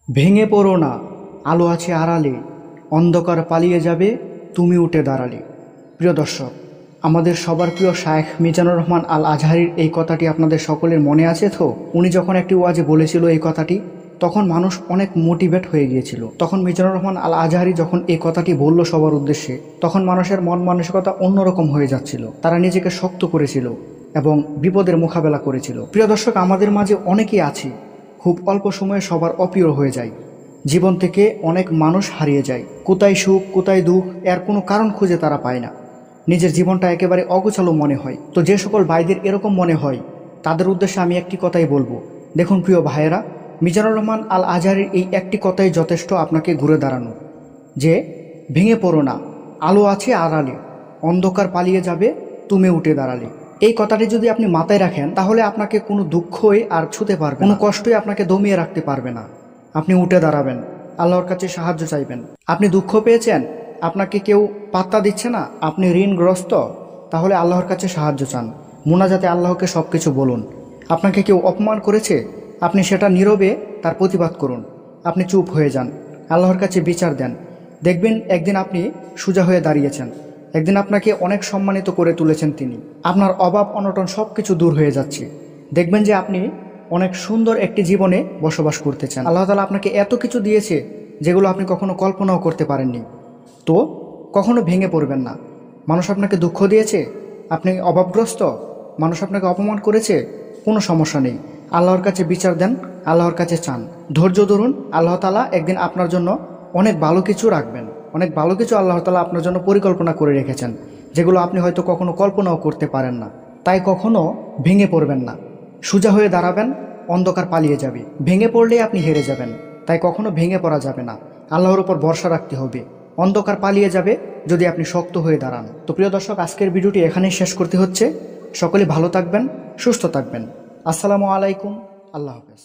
ভেঙে পড়ো না, আলো আছে আড়ালে, অন্ধকার পালিয়ে যাবে, তুমি উঠে দাঁড়ালে। প্রিয় দর্শক, আমাদের সবার প্রিয় শায়েখ মিজানুর রহমান আল আজহারির এই কথাটি আপনাদের সকলের মনে আছে তো? উনি যখন একটি ওয়াজে বলেছিল এই কথাটি, তখন মানুষ অনেক মোটিভেট হয়ে গিয়েছিল। তখন মিজানুর রহমান আল আজহারি যখন এই কথাটি বলল সবার উদ্দেশ্যে, তখন মানুষের মন মানসিকতা অন্যরকম হয়ে যাচ্ছিল। তারা নিজেকে শক্ত করেছিল এবং বিপদের মোকাবেলা করেছিল। প্রিয় দর্শক, আমাদের মাঝে অনেকেই আছে খুব অল্প সময়ে সবার অপ্রিয় হয়ে যায়, জীবন থেকে অনেক মানুষ হারিয়ে যায়। কোথায় সুখ কোথায় দুঃখ এর কোনো কারণ খুঁজে তারা পায় না। নিজের জীবনটা একেবারে অগোছালো মনে হয়। তো যে সকল ভাইদের এরকম মনে হয়, তাদের উদ্দেশ্যে আমি একটি কথাই বলবো। দেখুন প্রিয় ভাইয়েরা, মিজানুর রহমান আল আজহারের এই একটি কথাই যথেষ্ট আপনাকে ঘুরে দাঁড়ানো, যে ভেঙে পড়ো না, আলো আছে আড়ালে, অন্ধকার পালিয়ে যাবে, তুমি উঠে দাঁড়ালে। এই কথাটি যদি আপনি মাথায় রাখেন, তাহলে আপনাকে কোনো দুঃখই আর ছুঁতে পারবে না, কোনো কষ্টই আপনাকে দমিয়ে রাখতে পারবে না। আপনি উঠে দাঁড়াবেন, আল্লাহর কাছে সাহায্য চাইবেন। আপনি দুঃখ পেয়েছেন, আপনাকে কেউ পাত্তা দিচ্ছে না, আপনি ঋণগ্রস্ত, তাহলে আল্লাহর কাছে সাহায্য চান। মুনাজাতে আল্লাহকে সব কিছু বলুন। আপনাকে কেউ অপমান করেছে, আপনি সেটা নীরবে তার প্রতিবাদ করুন। আপনি চুপ হয়ে যান, আল্লাহর কাছে বিচার দেন। দেখবেন একদিন আপনি সোজা হয়ে দাঁড়িয়েছেন, একদিন আপনাকে অনেক সম্মানিত করে তুলেছেন তিনি। আপনার অভাব অনটন সব কিছু দূর হয়ে যাচ্ছে। দেখবেন যে আপনি অনেক সুন্দর একটি জীবনে বসবাস করতেছেন। আল্লাহ তাআলা আপনাকে এত কিছু দিয়েছে যেগুলো আপনি কখনো কল্পনাও করতে পারেননি। তো কখনো ভেঙে পড়বেন না। মানুষ আপনাকে দুঃখ দিয়েছে, আপনি অভাবগ্রস্ত, মানুষ আপনাকে অপমান করেছে, কোনো সমস্যা নেই। আল্লাহর কাছে বিচার দেন, আল্লাহর কাছে চান, ধৈর্য ধরুন। আল্লাহ তাআলা একদিন আপনার জন্য অনেক ভালো কিছু রাখবেন। অনেক ভালো কিছু আল্লাহ তাআলা আপনার জন্য পরিকল্পনা করে রেখেছেন, যেগুলো আপনি হয়তো কখনো কল্পনাও করতে পারেন না। তাই কখনো ভেঙে পড়বেন না, সোজা হয়ে দাঁড়াবেন, অন্ধকার পালিয়ে যাবে। ভেঙে পড়লেই আপনি হেরে যাবেন, তাই কখনো ভেঙে পড়া যাবে না। আল্লাহর উপর ভরসা রাখতে হবে। অন্ধকার পালিয়ে যাবে যদি আপনি শক্ত হয়ে দাঁড়ান। তো প্রিয় দর্শক, আজকের ভিডিওটি এখানেই শেষ করতে হচ্ছে। সকলে ভালো থাকবেন, সুস্থ থাকবেন। আসসালামু আলাইকুম, আল্লাহ হাফেজ।